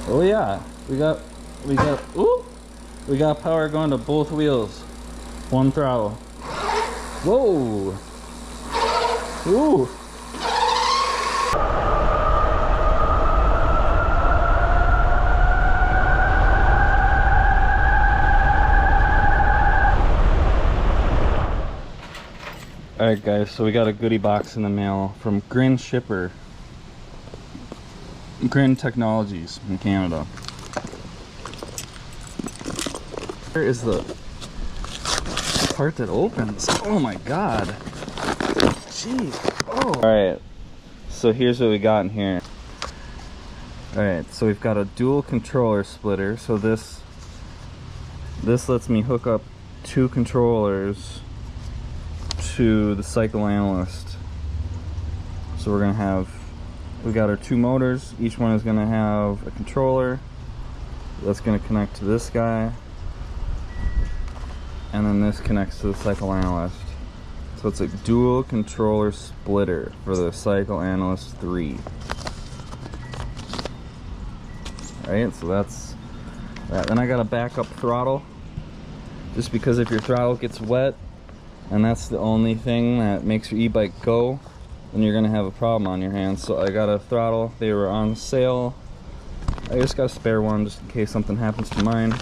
Oh yeah, we got power going to both wheels. One throttle. Whoa! Ooh! Alright guys, so we got a goodie box in the mail from Grin Shipper. Grin Technologies in Canada. Here is the part that opens. Oh my god. Jeez. Oh. Alright, so here's what we got in here. Alright, so we've got a dual controller splitter. So this lets me hook up two controllers to the cycle analyst. So we're gonna have, we got our two motors. Each one is gonna have a controller that's gonna connect to this guy, and then this connects to the cycle analyst. So it's a dual controller splitter for the cycle analyst 3. Alright, so that's that. Then I got a backup throttle, just because if your throttle gets wet and that's the only thing that makes your e-bike go, then you're gonna have a problem on your hands. So I got a throttle. They were on sale. I just got a spare one just in case something happens to mine.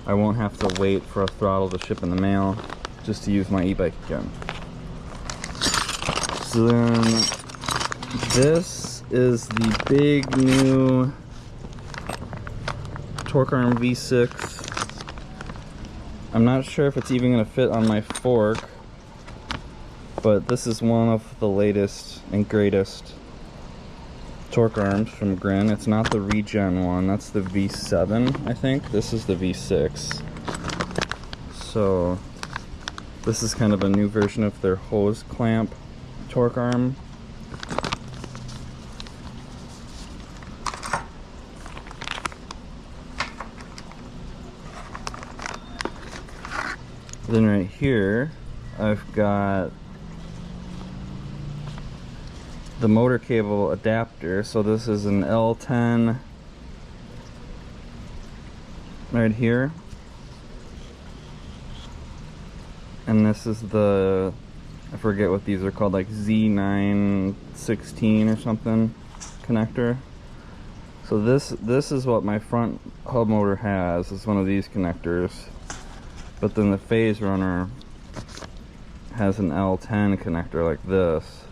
I won't have to wait for a throttle to ship in the mail just to use my e-bike again. So then this is the big new torque arm V6. I'm not sure if it's even going to fit on my fork, but this is one of the latest and greatest torque arms from Grin. It's not the regen one, that's the V7, I think. This is the V6. So this is kind of a new version of their hose clamp torque arm. Then right here I've got the motor cable adapter. So this is an L10 right here, and this is the, I forget what these are called, like Z916 or something connector. So this is what my front hub motor has. It's one of these connectors, but then the Phaserunner has an L10 connector like this,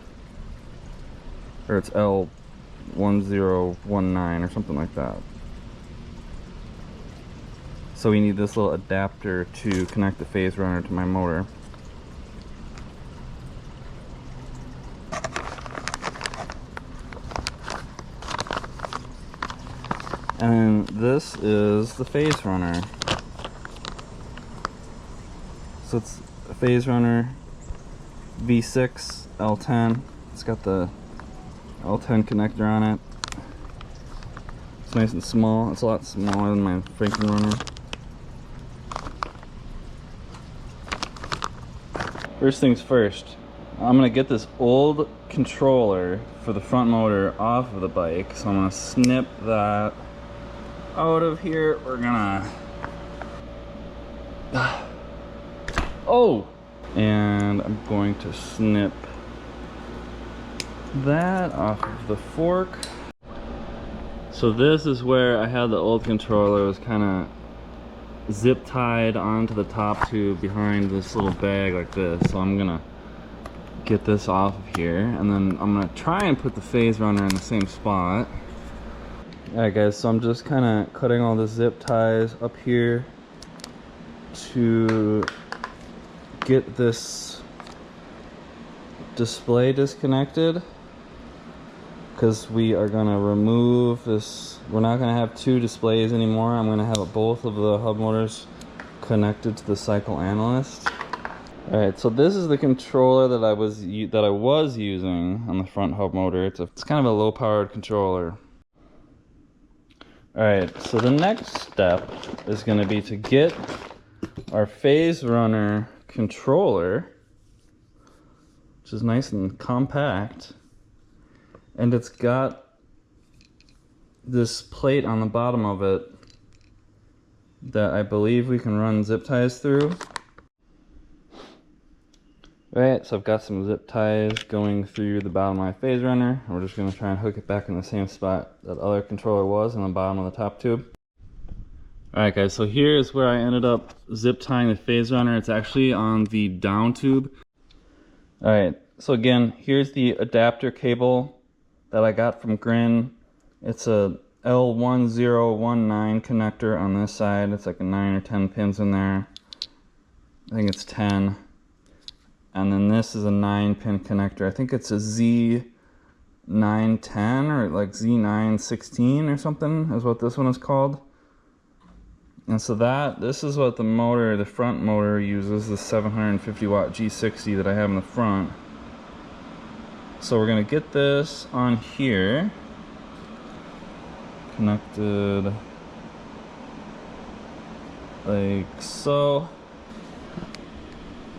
or it's L1019 or something like that. So we need this little adapter to connect the Phaserunner to my motor. And this is the Phaserunner. So it's a Phaserunner V6 L10. It's got the L10 connector on it. It's nice and small. It's a lot smaller than my Frankenrunner. First things first, I'm gonna get this old controller for the front motor off of the bike. So I'm gonna snip that out of here. We're gonna and I'm going to snip that off of the fork. So this is where I had the old controller. It was kind of zip tied onto the top tube behind this little bag like this. So I'm gonna get this off of here, and then I'm gonna try and put the Phaserunner in the same spot. Alright guys, so I'm just kind of cutting all the zip ties up here to get this display disconnected, because we are going to remove this. We're not going to have two displays anymore. I'm going to have both of the hub motors connected to the cycle analyst. Alright, so this is the controller that I was using on the front hub motor. It's kind of a low powered controller. Alright, so the next step is going to be to get our Phaserunner controller, which is nice and compact, and it's got this plate on the bottom of it that I believe we can run zip ties through. Right, so I've got some zip ties going through the bottom of my Phaserunner. We're just going to try and hook it back in the same spot that other controller was in the bottom of the top tube. Alright guys, so here's where I ended up zip tying the Phaserunner. It's actually on the down tube. Alright, so again, here's the adapter cable that I got from Grin. It's a L1019 connector on this side. It's like a 9 or 10 pins in there. I think it's 10. And then this is a 9-pin connector. I think it's a Z910 or like Z916 or something is what this one is called. And so this is what the motor, the front motor uses, the 750 watt G60 that I have in the front. So we're gonna get this on here, connected like so.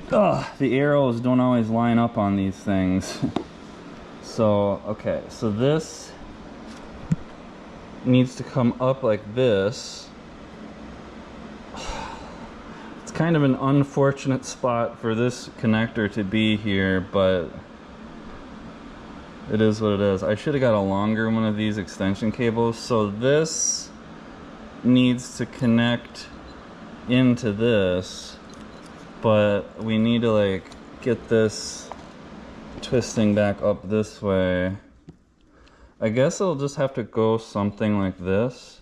The arrows don't always line up on these things. So, okay, so this needs to come up like this. It's kind of an unfortunate spot for this connector to be here, but it is what it is. I should have got a longer one of these extension cables. So this needs to connect into this, but we need to like get this twisting back up this way. I guess it'll just have to go something like this.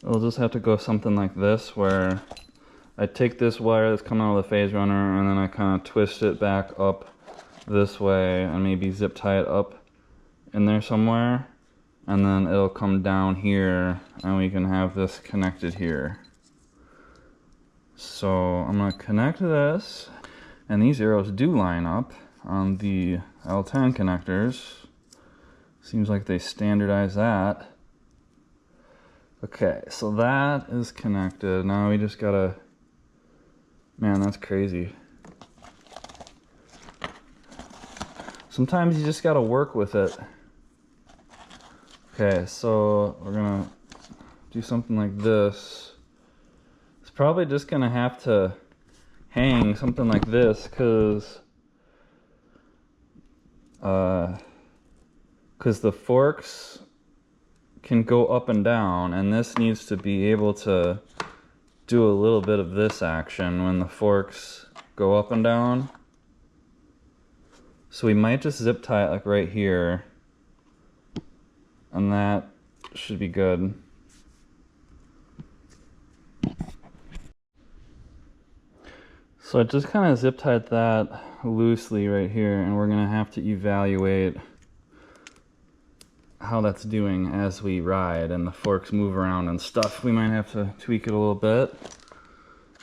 It'll just have to go something like this, where I take this wire that's coming out of the Phaserunner and then I kind of twist it back up this way and maybe zip tie it up in there somewhere, and then it'll come down here and we can have this connected here. So I'm going to connect this, and these arrows do line up on the L10 connectors. Seems like they standardize that. Okay, so that is connected. Now we just gotta, man, that's crazy. Sometimes you just gotta work with it. Okay, so we're gonna do something like this. It's probably just gonna have to hang something like this, because the forks can go up and down, and this needs to be able to do a little bit of this action when the forks go up and down. So we might just zip tie it like right here, and that should be good. So I just kind of zip tied that loosely right here, and we're gonna have to evaluate how that's doing as we ride and the forks move around and stuff. We might have to tweak it a little bit.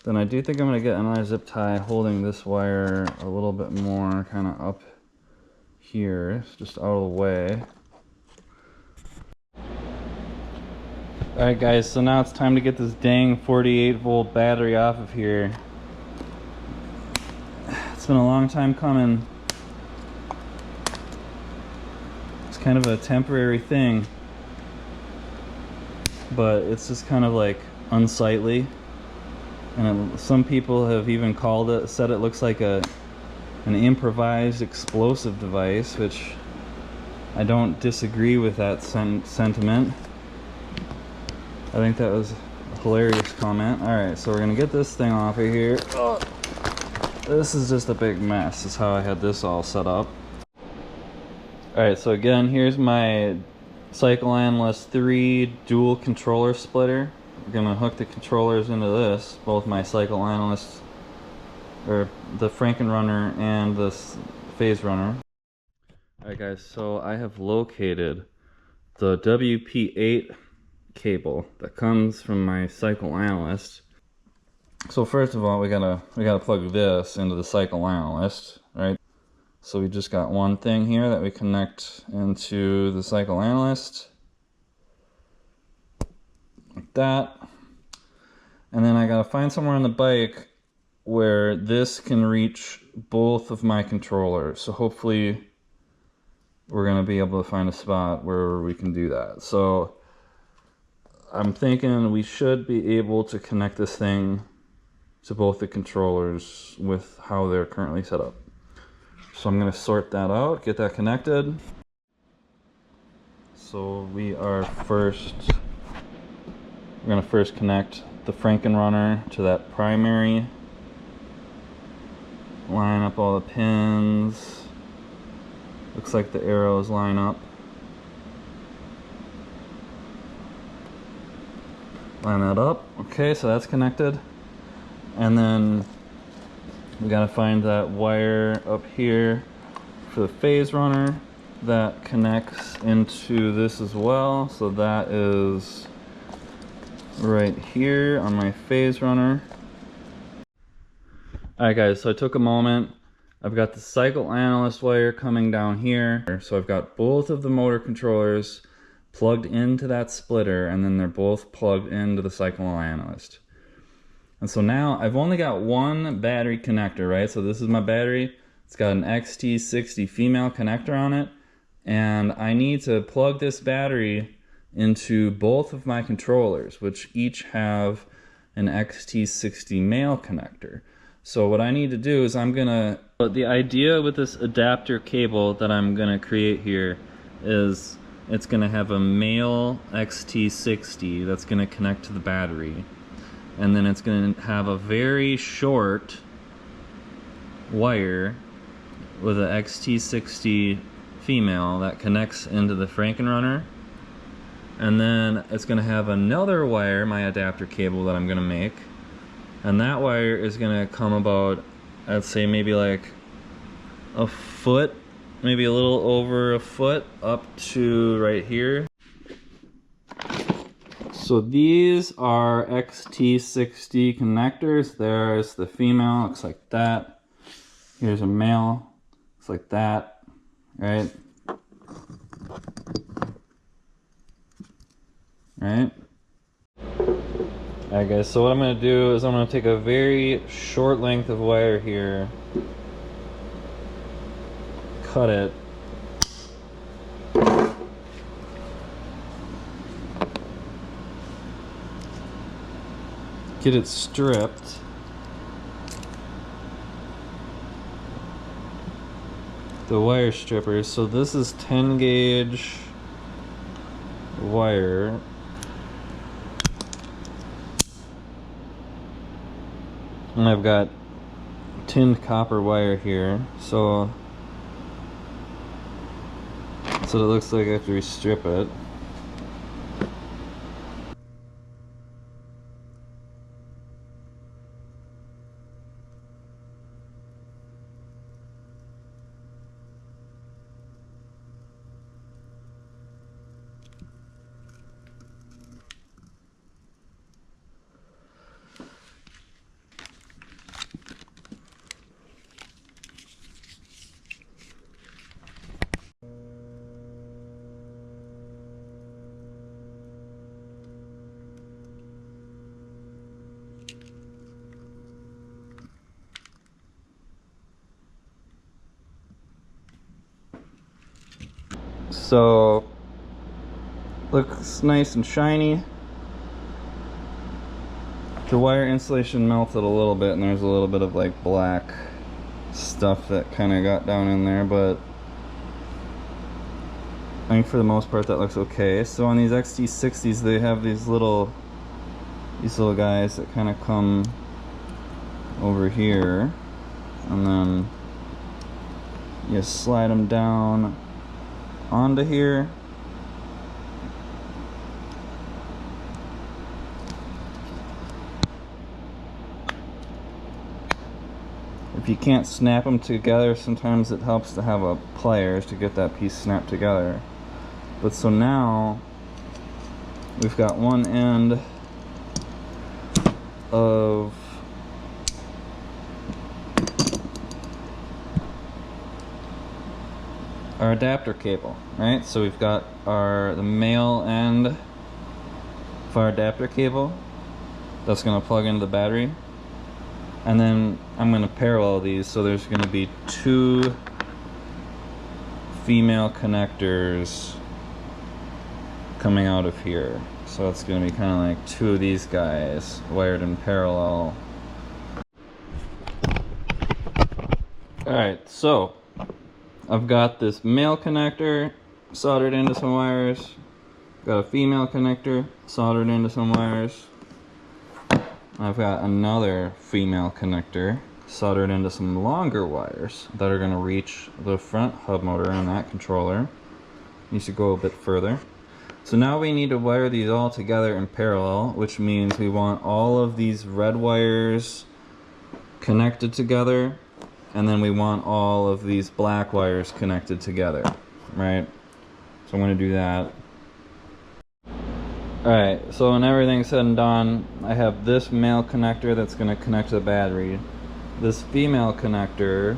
Then I do think I'm gonna get another zip tie holding this wire a little bit more kind of up here, just out of the way. Alright guys, so now it's time to get this dang 48-volt battery off of here. It's been a long time coming. It's kind of a temporary thing, but it's just kind of like unsightly. And some people have even called it, said it looks like an improvised explosive device, which I don't disagree with that sentiment. I think that was a hilarious comment. Alright, so we're gonna get this thing off of here. Oh, this is just a big mess. This is how I had this all set up. Alright, so again, here's my Cycle Analyst 3 dual controller splitter. We're gonna hook the controllers into this, both my Cycle Analyst, or the Frankenrunner and this Phaserunner. Alright guys, so I have located the WP8 cable that comes from my Cycle Analyst. So first of all, we gotta plug this into the Cycle Analyst, right? So we just got one thing here that we connect into the Cycle Analyst, like that. And then I gotta find somewhere on the bike where this can reach both of my controllers. So hopefully we're gonna be able to find a spot where we can do that. So I'm thinking we should be able to connect this thing to both the controllers with how they're currently set up. So I'm gonna sort that out, get that connected. So we're gonna first connect the Phaserunner to that primary. Line up all the pins. Looks like the arrows line up. Line that up. Okay, so that's connected. And then we gotta find that wire up here for the Phaserunner that connects into this as well. So that is right here on my Phaserunner. Alright guys, so I took a moment. I've got the cycle analyst wire coming down here. So I've got both of the motor controllers plugged into that splitter, and then they're both plugged into the cycle analyst. And so now I've only got one battery connector, right? So this is my battery. It's got an XT60 female connector on it. And I need to plug this battery into both of my controllers, which each have an XT60 male connector. So what I need to do is the idea with this adapter cable that I'm gonna create here is it's gonna have a male XT60 that's gonna connect to the battery. And then it's gonna have a very short wire with an XT60 female that connects into the Phaserunner. And then it's gonna have another wire, my adapter cable that I'm gonna make. And that wire is gonna come about, I'd say maybe like a foot, maybe a little over a foot up to right here. So these are XT60 connectors. There's the female, looks like that. Here's a male, looks like that, right? Right? Alright guys, so what I'm going to do is I'm going to take a very short length of wire here, cut it, get it stripped, the wire strippers. So this is 10 gauge wire. And I've got tinned copper wire here, so it looks like after we strip it. So looks nice and shiny. The wire insulation melted a little bit and there's a little bit of like black stuff that kind of got down in there, but I think for the most part that looks okay. So on these XT60s they have these little guys that kind of come over here, and then you slide them down onto here. If you can't snap them together, sometimes it helps to have a pliers to get that piece snapped together. But so now we've got one end of our adapter cable, right? So we've got the male end of our adapter cable that's going to plug into the battery, and then I'm going to parallel these, so there's going to be two female connectors coming out of here. So it's going to be kind of like two of these guys wired in parallel. Alright, so I've got this male connector soldered into some wires, got a female connector soldered into some wires. I've got another female connector soldered into some longer wires that are going to reach the front hub motor and that controller. Needs to go a bit further. So now we need to wire these all together in parallel, which means we want all of these red wires connected together, and then we want all of these black wires connected together, right? So I'm going to do that. Alright, so when everything's said and done, I have this male connector that's going to connect to the battery. This female connector,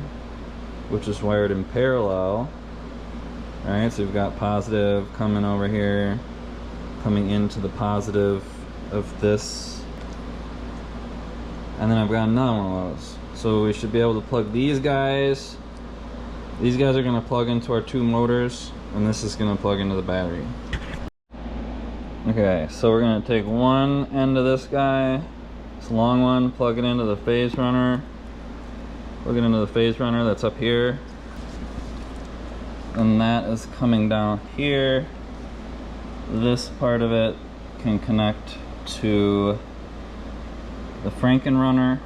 which is wired in parallel. Alright, so we've got positive coming over here, coming into the positive of this. And then I've got another one of those. So we should be able to plug these guys. These guys are going to plug into our two motors, and this is going to plug into the battery. Okay, so we're going to take one end of this guy, this long one, plug it into the Phaserunner. Plug it into the Phaserunner that's up here. And that is coming down here. This part of it can connect to the Frankenrunner.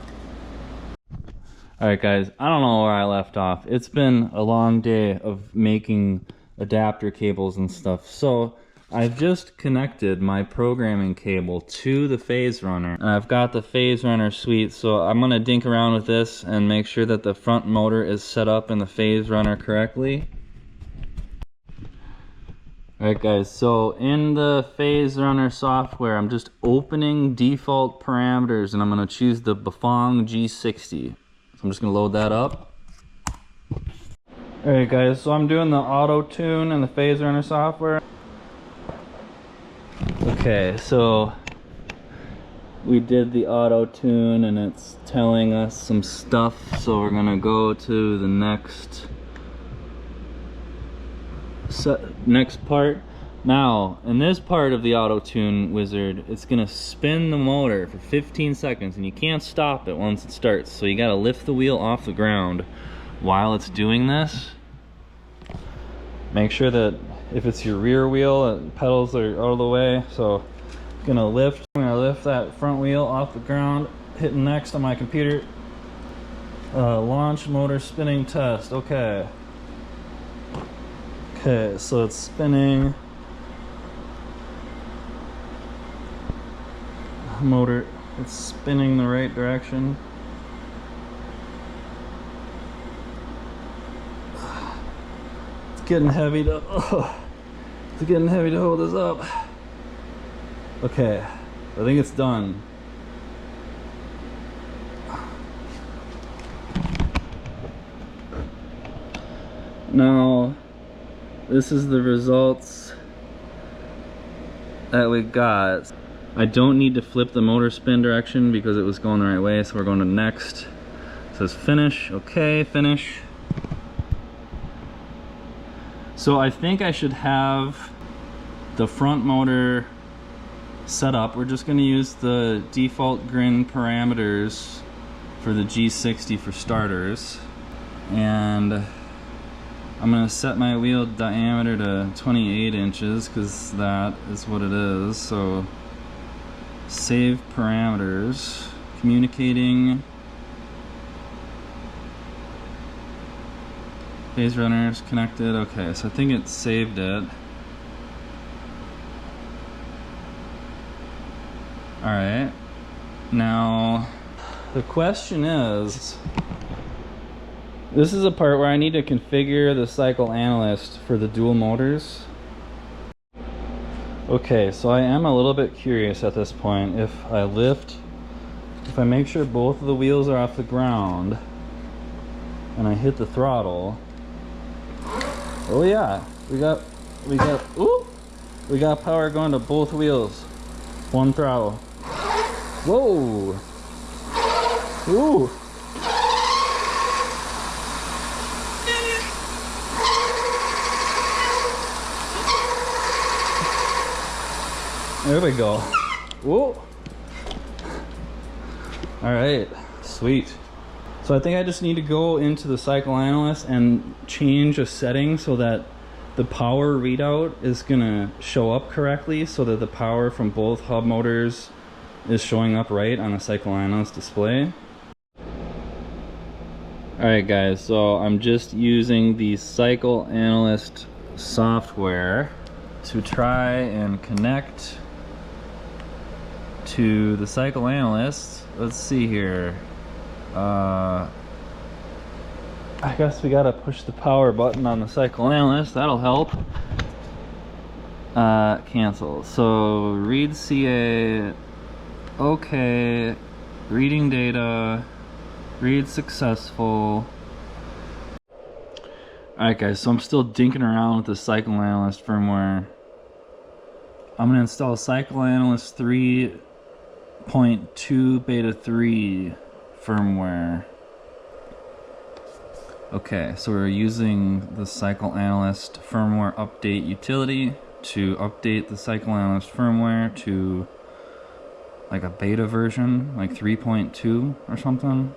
Alright guys, I don't know where I left off. It's been a long day of making adapter cables and stuff. So I've just connected my programming cable to the Phaserunner, and I've got the Phaserunner suite, so I'm going to dink around with this and make sure that the front motor is set up in the Phaserunner correctly. Alright guys, so in the Phaserunner software, I'm just opening default parameters, and I'm going to choose the Bafang G60. So I'm just going to load that up. Alright guys, so I'm doing the auto tune in the Phaserunner software. Okay, so we did the auto tune and it's telling us some stuff, so we're gonna go to the next part. Now, in this part of the auto tune wizard, it's gonna spin the motor for 15 seconds and you can't stop it once it starts, so you gotta lift the wheel off the ground while it's doing this. Make sure that if it's your rear wheel, pedals are out of the way. So I'm gonna lift that front wheel off the ground, hitting next on my computer. Launch motor spinning test. Okay, so it's spinning. Motor, it's spinning the right direction. It's getting heavy to hold this up. Okay, I think it's done. Now, this is the results that we got. I don't need to flip the motor spin direction because it was going the right way, so we're going to next. It says finish. Okay, finish. So I think I should have the front motor set up. We're just going to use the default grin parameters for the G60 for starters. And I'm going to set my wheel diameter to 28 inches because that is what it is. So save parameters, communicating. Phaserunner is connected. Okay, so I think it saved it. Alright, now the question is, this is a part where I need to configure the cycle analyst for the dual motors. Okay, so I am a little bit curious at this point. If I make sure both of the wheels are off the ground and I hit the throttle. Oh yeah, we got power going to both wheels. One throttle. Whoa! Ooh! There we go. Whoa. All right, sweet. So I think I just need to go into the cycle analyst and change a setting so that the power readout is gonna show up correctly, so that the power from both hub motors is showing up right on the cycle analyst display. All right guys, so I'm just using the cycle analyst software to try and connect to the cycle analyst. Let's see here. I guess we gotta push the power button on the cycle analyst. That'll help. Cancel. So read CA. Okay. Reading data. Read successful. Alright guys, so I'm still dinking around with the cycle analyst firmware. I'm gonna install cycle analyst 3.2 beta 3 firmware. Okay, so we're using the cycle analyst firmware update utility to update the cycle analyst firmware to like a beta version, like 3.2 or something.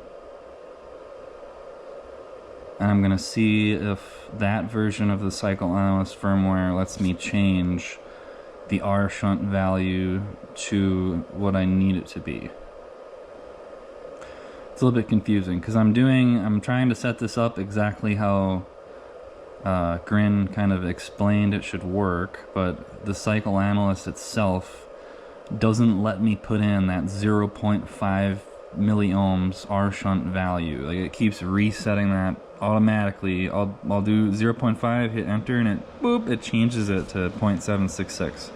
And I'm gonna see if that version of the cycle analyst firmware lets me change the R shunt value to what I need it to be. It's a little bit confusing because I'm trying to set this up exactly how Grin kind of explained it should work, but the cycle analyst itself doesn't let me put in that 0.5 milliohms R shunt value. Like, it keeps resetting that automatically. I'll do 0.5, hit enter, and it boop, it changes it to 0.766.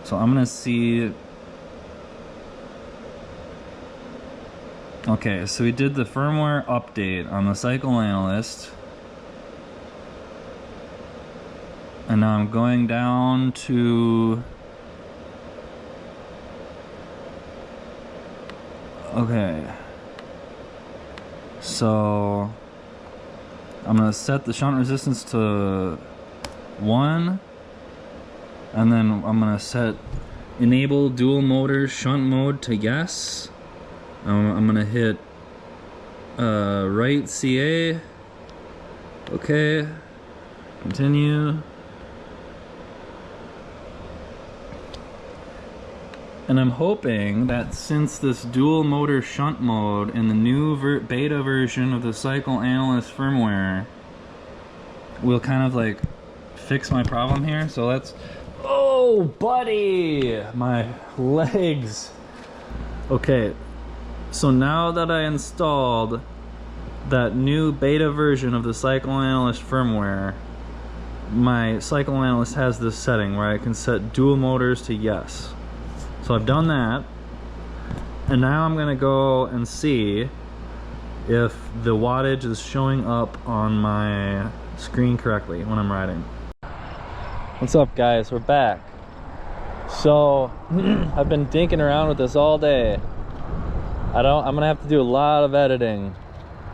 So I'm gonna see. Okay, so we did the firmware update on the cycle analyst, and now I'm going down to, okay, so I'm gonna set the shunt resistance to 1, and then I'm gonna set enable dual motor shunt mode to yes. I'm gonna hit right CA. Okay, continue. And I'm hoping that since this dual motor shunt mode in the new beta version of the cycle analyst firmware will kind of like fix my problem here. So let's, oh buddy, my legs. Okay. So now that I installed that new beta version of the cycle analyst firmware, my cycle analyst has this setting where I can set dual motors to yes. So I've done that, and now I'm gonna go and see if the wattage is showing up on my screen correctly when I'm riding. What's up guys, we're back. So I've been dinking around with this all day. I'm gonna have to do a lot of editing.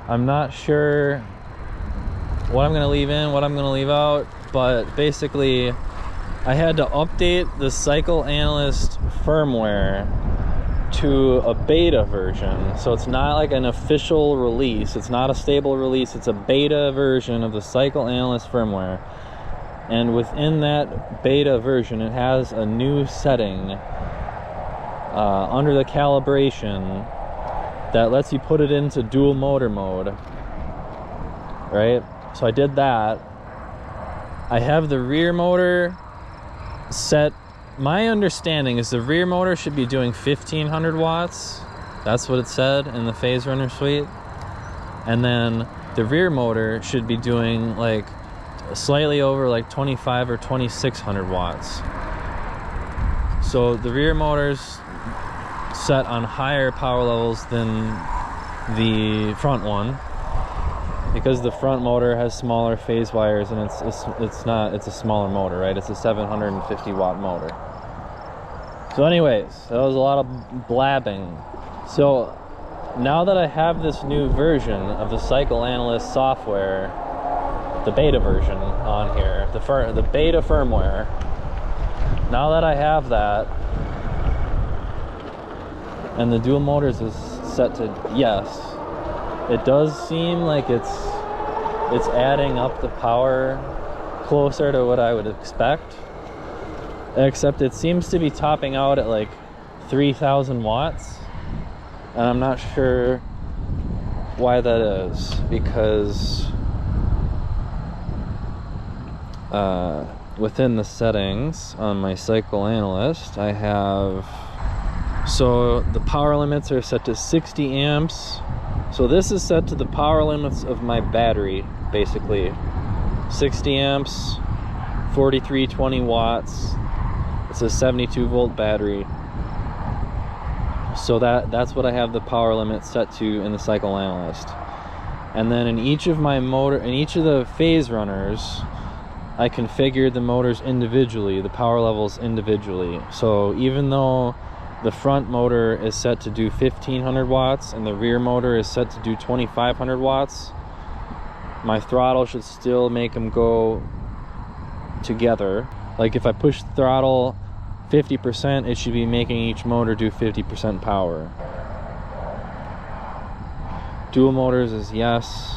I'm not sure what I'm gonna leave in, what I'm gonna leave out, but basically I had to update the cycle analyst firmware to a beta version. So it's not like an official release, it's not a stable release, it's a beta version of the cycle analyst firmware. And within that beta version, it has a new setting under the calibration that lets you put it into dual motor mode, right? So I did that. I have the rear motor set. My understanding is the rear motor should be doing 1500 watts. That's what it said in the Phaserunner suite. And then the rear motor should be doing like slightly over like 25 or 2600 watts. So the rear motor's set on higher power levels than the front one because the front motor has smaller phase wires, and it's a smaller motor, right? It's a 750 watt motor. So anyways, that was a lot of blabbing. So now that I have this new version of the cycle analyst software, the beta version on here, the beta firmware, now that I have that, and the dual motors is set to yes, it does seem like it's adding up the power closer to what I would expect, except it seems to be topping out at like 3,000 watts, and I'm not sure why that is, because within the settings on my cycle analyst, I have, so the power limits are set to 60 amps. So this is set to the power limits of my battery, basically. 60 amps, 4320 watts. It's a 72 volt battery. So that's what I have the power limit set to in the cycle analyst. And then in each of my in each of the Phaserunners, I configured the motors individually, the power levels individually. So even though the front motor is set to do 1500 watts and the rear motor is set to do 2500 watts, my throttle should still make them go together. Like if I push the throttle 50%, it should be making each motor do 50% power. Dual motors is yes.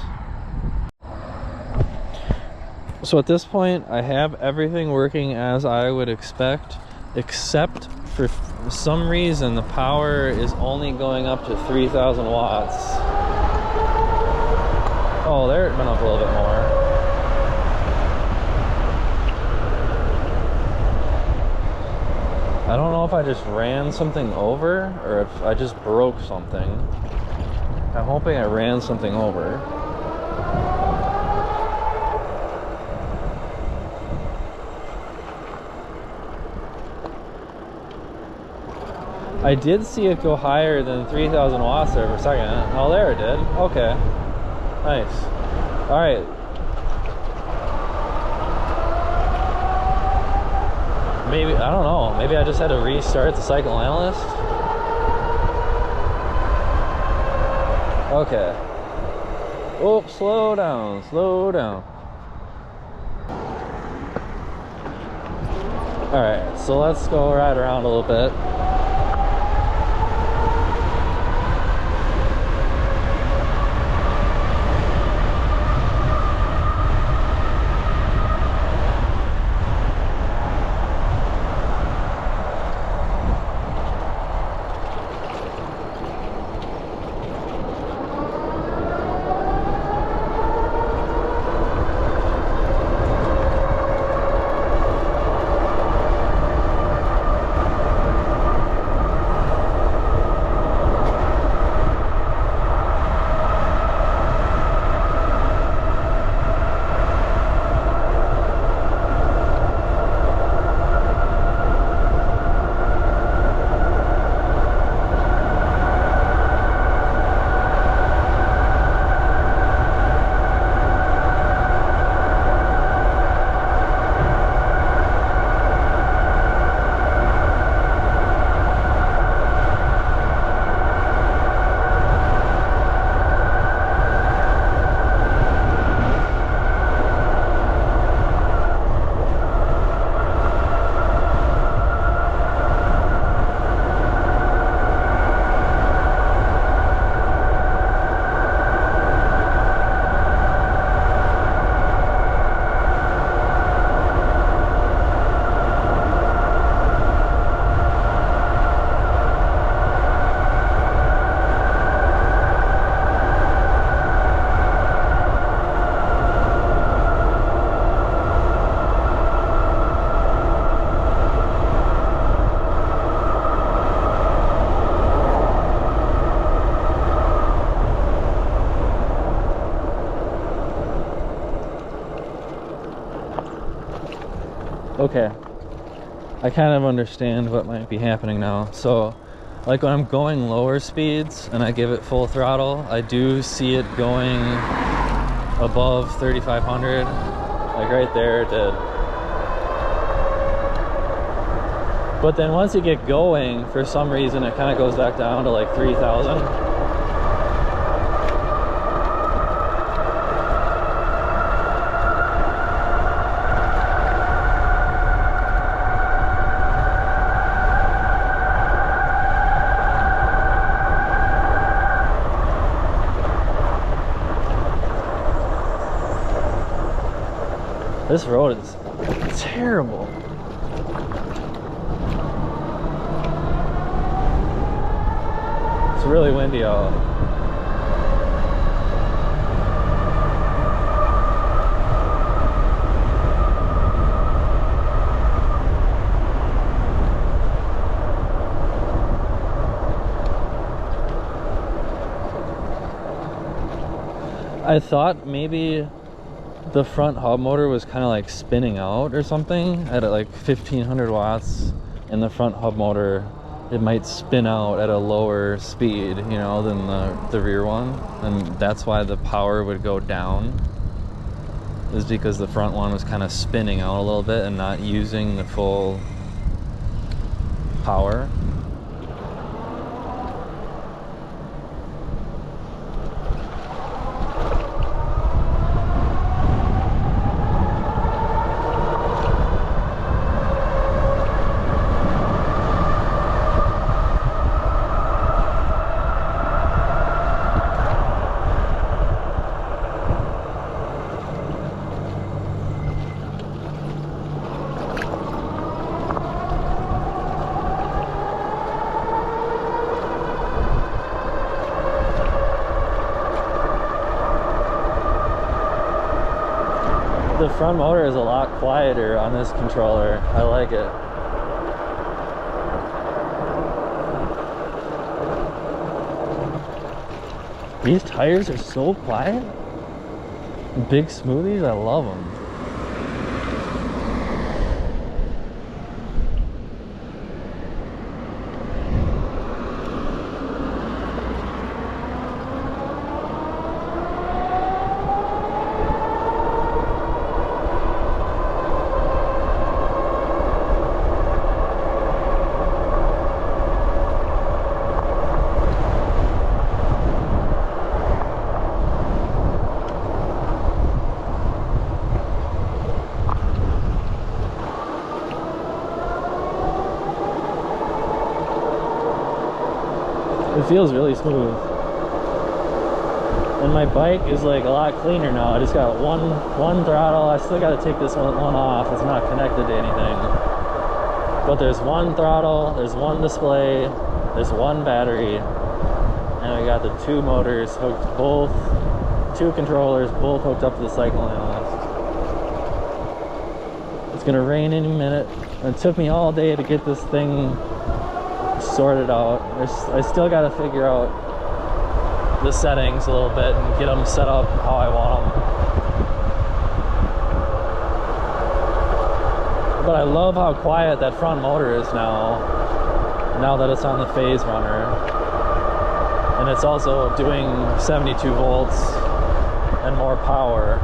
So at this point, I have everything working as I would expect, except for some reason the power is only going up to 3,000 watts. Oh, there it went up a little bit more. I don't know if I just ran something over or if I just broke something. I'm hoping I ran something over. I did see it go higher than 3,000 watts there for a second. Oh, there it did. Okay. Nice. All right. Maybe, I don't know. Maybe I just had to restart the cycle analyst. Okay. Oh, slow down, slow down. All right, so let's go ride around a little bit. Okay, I kind of understand what might be happening now. So like when I'm going lower speeds and I give it full throttle, I do see it going above 3,500. Like right there it did. But then once you get going, for some reason it kind of goes back down to like 3,000. This road is terrible. It's really windy out. I thought maybe the front hub motor was kind of like spinning out or something at like 1500 watts in the front hub motor. It might spin out at a lower speed, you know, than the rear one, and that's why the power would go down, is because the front one was kind of spinning out a little bit and not using the full power. The front motor is a lot quieter on this controller. I like it. These tires are so quiet. Big smoothies, I love them. It feels really smooth. And my bike is like a lot cleaner now. I just got one throttle. I still got to take this one off. It's not connected to anything. But there's one throttle, there's one display, there's one battery, and I got the two motors hooked, both, two controllers, both hooked up to the cycle analyst. It's gonna rain any minute. It took me all day to get this thing sorted out. I still got to figure out the settings a little bit and get them set up how I want them. But I love how quiet that front motor is now that it's on the Phaserunner. And it's also doing 72 volts and more power.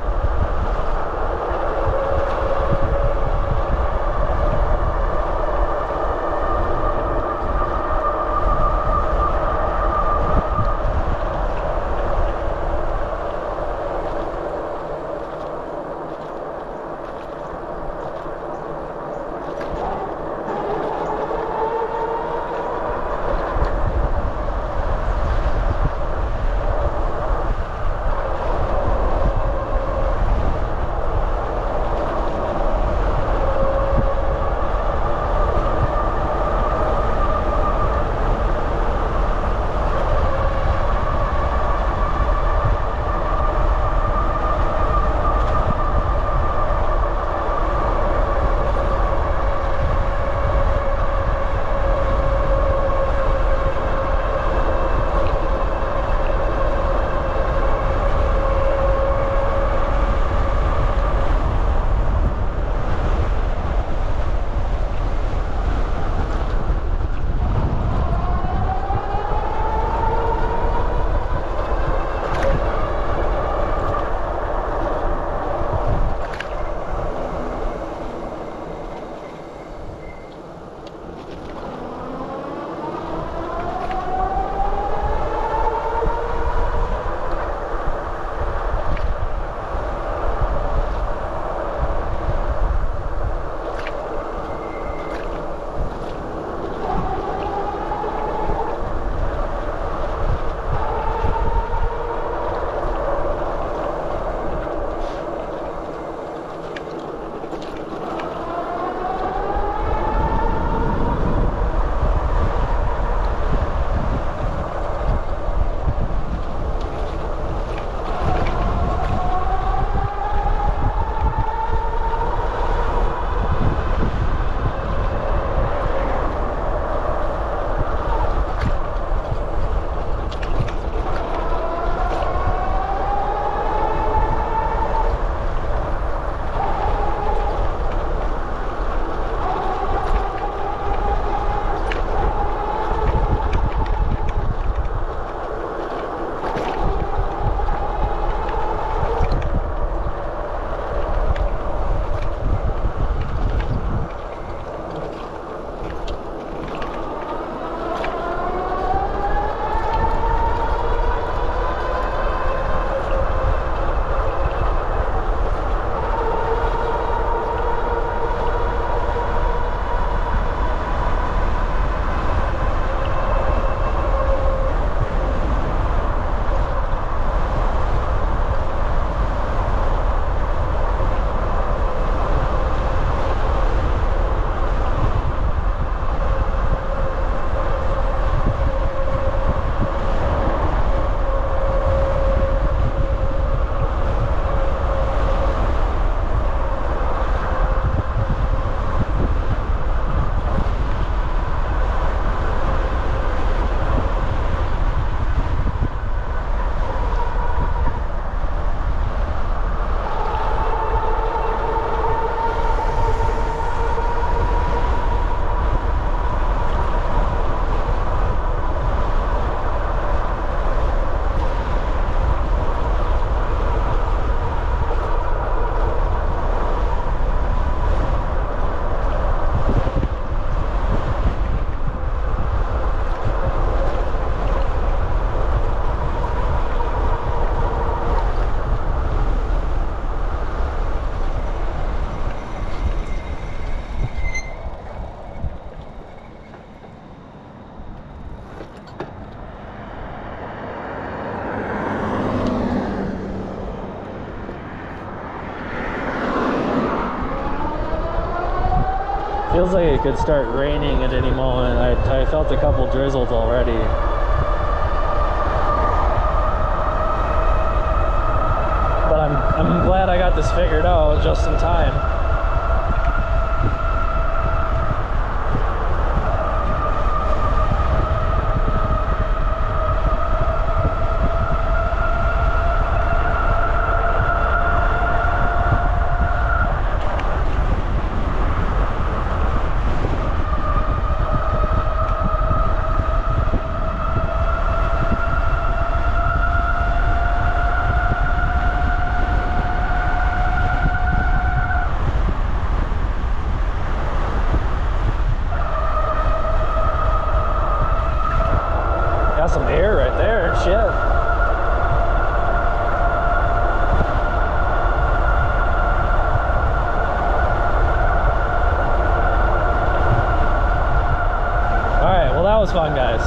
Feels like it could start raining at any moment. I felt a couple drizzles already. But I'm glad I got this figured out just in time. Got some air right there, shit. Alright, well that was fun, guys.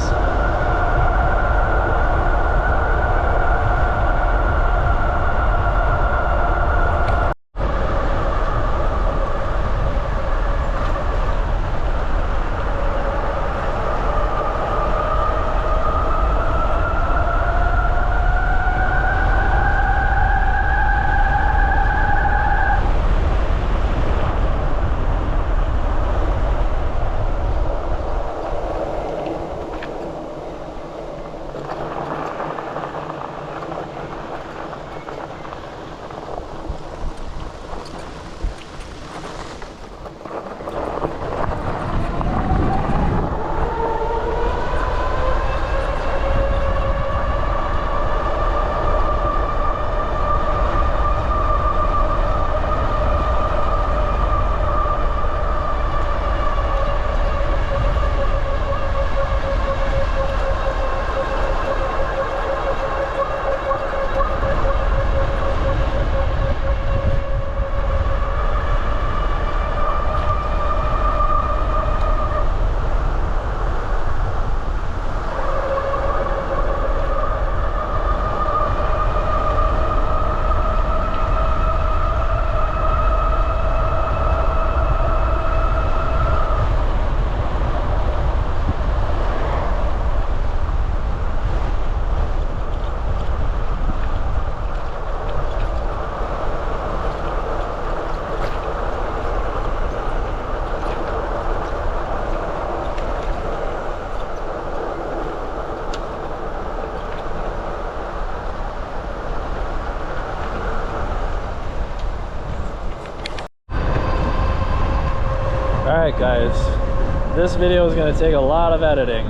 Alright guys, this video is going to take a lot of editing,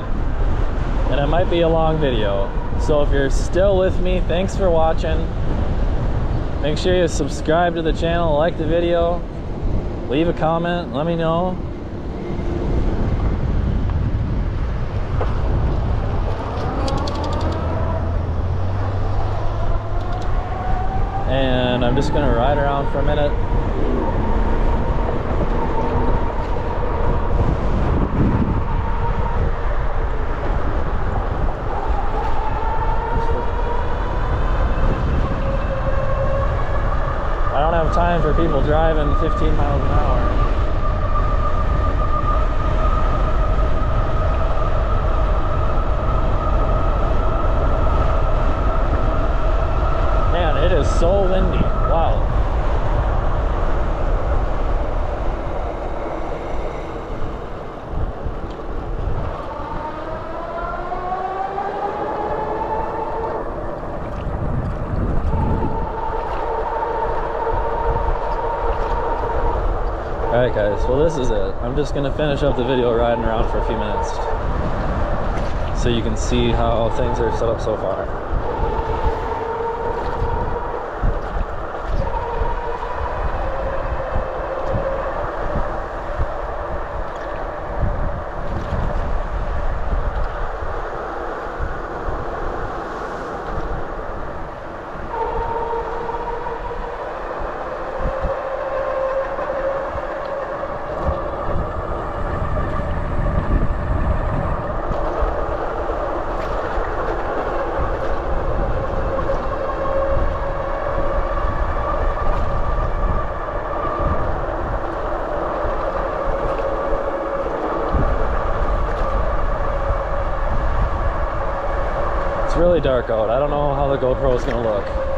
and it might be a long video. So if you're still with me, thanks for watching. Make sure you subscribe to the channel, like the video, leave a comment, let me know. And I'm just going to ride around for a minute. I don't have time for people driving 15 miles an hour. Man, it is so windy. Wow. Alright guys, well this is it. I'm just going to finish up the video riding around for a few minutes so you can see how things are set up so far. really dark out. I don't know how the GoPro is gonna look.